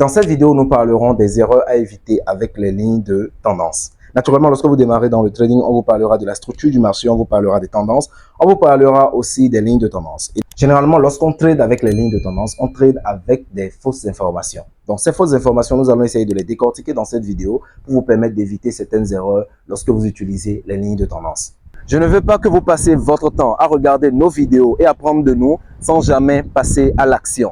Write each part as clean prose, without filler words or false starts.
Dans cette vidéo, nous parlerons des erreurs à éviter avec les lignes de tendance. Naturellement, lorsque vous démarrez dans le trading, on vous parlera de la structure du marché, on vous parlera des tendances, on vous parlera aussi des lignes de tendance. Et généralement, lorsqu'on trade avec les lignes de tendance, on trade avec des fausses informations. Donc, ces fausses informations, nous allons essayer de les décortiquer dans cette vidéo pour vous permettre d'éviter certaines erreurs lorsque vous utilisez les lignes de tendance. Je ne veux pas que vous passiez votre temps à regarder nos vidéos et apprendre de nous sans jamais passer à l'action.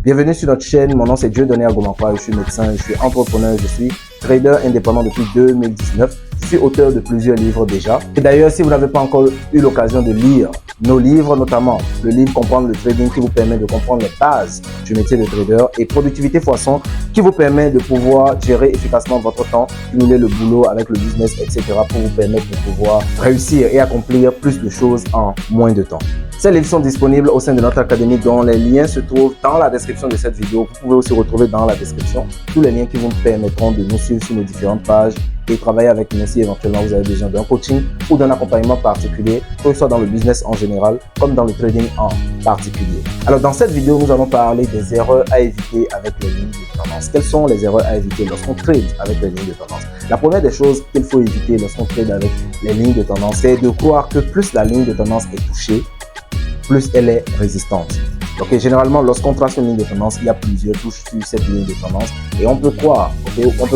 Bienvenue sur notre chaîne, mon nom c'est Dieudonné Agomankwa, je suis médecin, je suis entrepreneur, je suis trader indépendant depuis 2019. Je suis auteur de plusieurs livres déjà. Et d'ailleurs, si vous n'avez pas encore eu l'occasion de lire nos livres, notamment le livre Comprendre le trading qui vous permet de comprendre les bases du métier de trader et Productivité x100 qui vous permet de pouvoir gérer efficacement votre temps, cumuler le boulot avec le business, etc. pour vous permettre de pouvoir réussir et accomplir plus de choses en moins de temps. Ces livres sont disponibles au sein de notre académie dont les liens se trouvent dans la description de cette vidéo. Vous pouvez aussi retrouver dans la description tous les liens qui vous permettront de nous suivre sur nos différentes pages et travailler avec nous si éventuellement vous avez besoin d'un coaching ou d'un accompagnement particulier, que ce soit dans le business en général comme dans le trading en particulier. Alors dans cette vidéo, nous allons parler des erreurs à éviter avec les lignes de tendance. Quelles sont les erreurs à éviter lorsqu'on trade avec les lignes de tendance? La première des choses qu'il faut éviter lorsqu'on trade avec les lignes de tendance, c'est de croire que plus la ligne de tendance est touchée, plus elle est résistante. Donc généralement, lorsqu'on trace une ligne de tendance, il y a plusieurs touches sur cette ligne de tendance et on peut croire,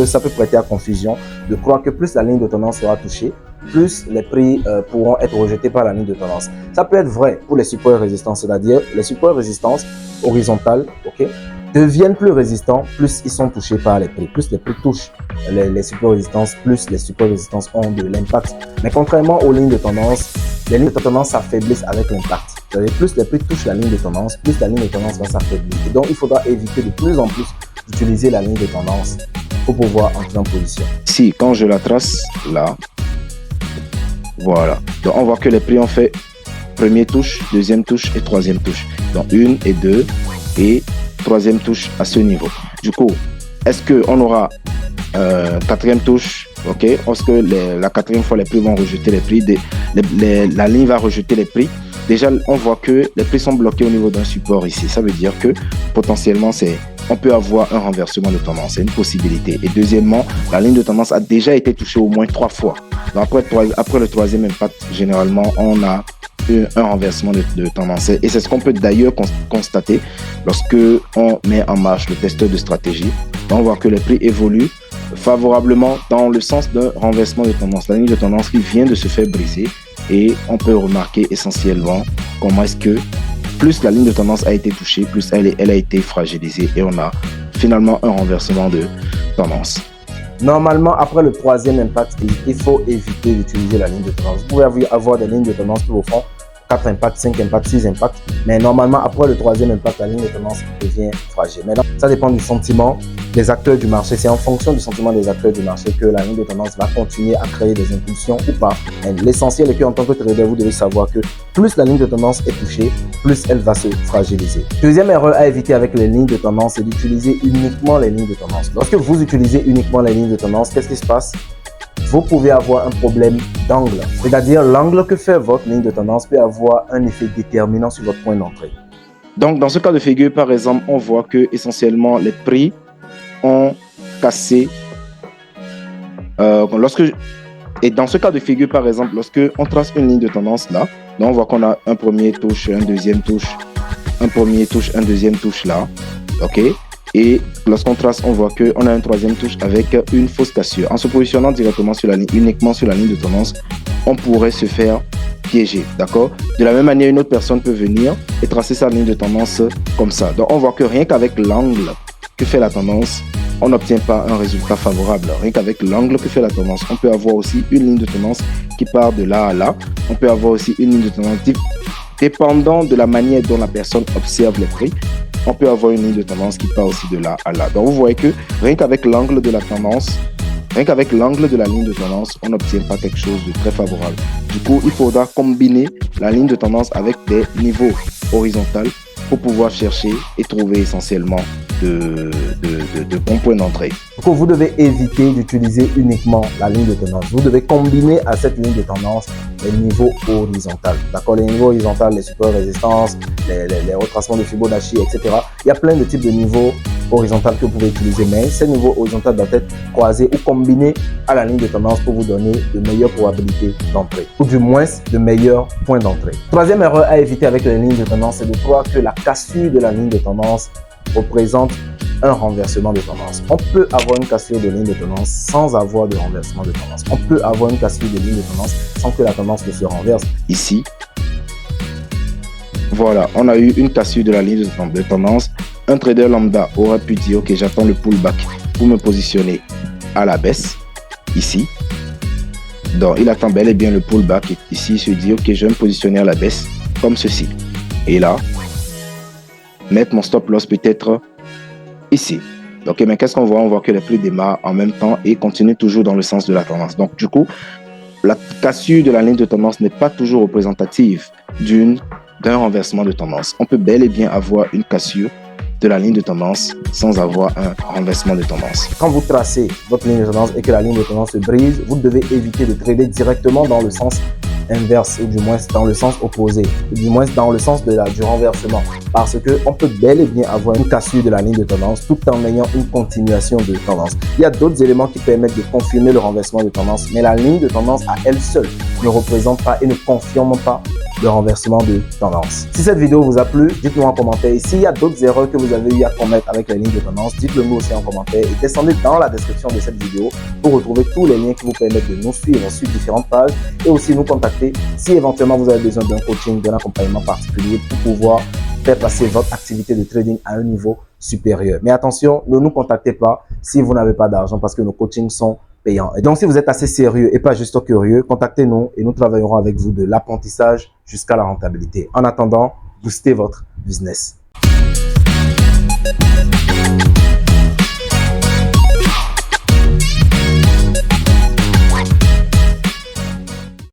ça peut prêter à confusion de croire que plus la ligne de tendance sera touchée, plus les prix pourront être rejetés par la ligne de tendance. Ça peut être vrai pour les supports et résistances, c'est-à-dire les supports et résistances horizontales, deviennent plus résistants, plus ils sont touchés par les prix. Plus les prix touchent les supports et résistances, plus les supports et résistances ont de l'impact. Mais contrairement aux lignes de tendance, les lignes de tendance s'affaiblissent avec l'impact. Plus les prix touchent la ligne de tendance, plus la ligne de tendance va s'affaiblir. Et donc, il faudra éviter de plus en plus d'utiliser la ligne de tendance pour pouvoir entrer en position. Ici, quand je la trace, là, voilà. Donc, on voit que les prix ont fait première touche, deuxième touche et troisième touche. Donc, une et deux et troisième touche à ce niveau. Du coup, est-ce qu'on aura quatrième touche? Ok, parce que la quatrième fois, les prix vont rejeter les prix. La ligne va rejeter les prix. Déjà, on voit que les prix sont bloqués au niveau d'un support ici. Ça veut dire que potentiellement, on peut avoir un renversement de tendance. C'est une possibilité. Et deuxièmement, la ligne de tendance a déjà été touchée au moins 3 fois. Donc après le troisième impact, généralement, on a un renversement de tendance. Et c'est ce qu'on peut d'ailleurs constater lorsque on met en marche le testeur de stratégie. Donc, on voit que les prix évoluent favorablement dans le sens d'un renversement de tendance. La ligne de tendance qui vient de se faire briser. Et on peut remarquer essentiellement comment est-ce que plus la ligne de tendance a été touchée, plus elle a été fragilisée et on a finalement un renversement de tendance. Normalement, après le troisième impact, il faut éviter d'utiliser la ligne de tendance. Vous pouvez avoir des lignes de tendance qui vous font 4 impacts, 5 impacts, 6 impacts. Mais normalement, après le troisième impact, la ligne de tendance devient fragile. Maintenant, ça dépend du sentiment des acteurs du marché. C'est en fonction du sentiment des acteurs du marché que la ligne de tendance va continuer à créer des impulsions ou pas. L'essentiel est qu'en tant que trader, vous devez savoir que plus la ligne de tendance est touchée, plus elle va se fragiliser. Deuxième erreur à éviter avec les lignes de tendance, c'est d'utiliser uniquement les lignes de tendance. Lorsque vous utilisez uniquement les lignes de tendance, qu'est-ce qui se passe? Vous pouvez avoir un problème d'angle. C'est-à-dire l'angle que fait votre ligne de tendance peut avoir un effet déterminant sur votre point d'entrée. Donc, dans ce cas de figure, par exemple, on voit que essentiellement les prix ont cassé. Et dans ce cas de figure, par exemple, lorsque on trace une ligne de tendance là, donc on voit qu'on a un premier touche, un deuxième touche, un premier touche, un deuxième touche là, ok. Et lorsqu'on trace, on voit qu'on a une troisième touche avec une fausse cassure. En se positionnant directement sur la ligne, uniquement sur la ligne de tendance, on pourrait se faire piéger, d'accord? De la même manière, une autre personne peut venir et tracer sa ligne de tendance comme ça. Donc, on voit que rien qu'avec l'angle que fait la tendance, on n'obtient pas un résultat favorable. Rien qu'avec l'angle que fait la tendance, on peut avoir aussi une ligne de tendance qui part de là à là. On peut avoir aussi une ligne de tendance dépendant de la manière dont la personne observe les prix. On peut avoir une ligne de tendance qui part aussi de là à là. Donc, vous voyez que rien qu'avec l'angle de la tendance, rien qu'avec l'angle de la ligne de tendance, on n'obtient pas quelque chose de très favorable. Du coup, il faudra combiner la ligne de tendance avec des niveaux horizontaux pour pouvoir chercher et trouver essentiellement de bons points d'entrée. Donc, vous devez éviter d'utiliser uniquement la ligne de tendance. Vous devez combiner à cette ligne de tendance les niveaux horizontaux. D'accord, les niveaux horizontaux, les super résistances, les retracements de Fibonacci, etc. Il y a plein de types de niveaux horizontaux que vous pouvez utiliser, mais ces niveaux horizontaux doivent être croisés ou combinés à la ligne de tendance pour vous donner de meilleures probabilités d'entrée, ou du moins de meilleurs points d'entrée. Troisième erreur à éviter avec les lignes de tendance, c'est de croire que la cassure de la ligne de tendance représente un renversement de tendance. On peut avoir une cassure de ligne de tendance sans avoir de renversement de tendance. On peut avoir une cassure de ligne de tendance sans que la tendance ne se renverse. Ici, voilà, on a eu une cassure de la ligne de tendance. Un trader lambda aurait pu dire, ok, j'attends le pullback pour me positionner à la baisse, ici. Donc, il attend bel et bien le pullback. Ici, il se dit, ok, je vais me positionner à la baisse, comme ceci. Et là, mettre mon stop loss peut-être ici. Donc, mais qu'est-ce qu'on voit? On voit que les prix démarrent en même temps et continuent toujours dans le sens de la tendance. Donc, du coup, la cassure de la ligne de tendance n'est pas toujours représentative d'un renversement de tendance. On peut bel et bien avoir une cassure de la ligne de tendance sans avoir un renversement de tendance. Quand vous tracez votre ligne de tendance et que la ligne de tendance se brise, vous devez éviter de trader directement dans le sens inverse, ou du moins dans le sens opposé, ou du moins dans le sens du renversement, parce qu'on peut bel et bien avoir une cassure de la ligne de tendance tout en ayant une continuation de tendance. Il y a d'autres éléments qui permettent de confirmer le renversement de tendance, mais la ligne de tendance à elle seule ne représente pas et ne confirme pas le renversement de tendance. Si cette vidéo vous a plu, dites-nous en commentaire. Et s'il y a d'autres erreurs que vous avez eu à commettre avec les lignes de tendance, dites-le nous aussi en commentaire et descendez dans la description de cette vidéo pour retrouver tous les liens qui vous permettent de nous suivre sur différentes pages et aussi nous contacter si éventuellement vous avez besoin d'un coaching, d'un accompagnement particulier pour pouvoir faire passer votre activité de trading à un niveau supérieur. Mais attention, ne nous contactez pas si vous n'avez pas d'argent parce que nos coachings sont payants. Et donc, si vous êtes assez sérieux et pas juste curieux, contactez-nous et nous travaillerons avec vous de l'apprentissage jusqu'à la rentabilité. En attendant, boostez votre business.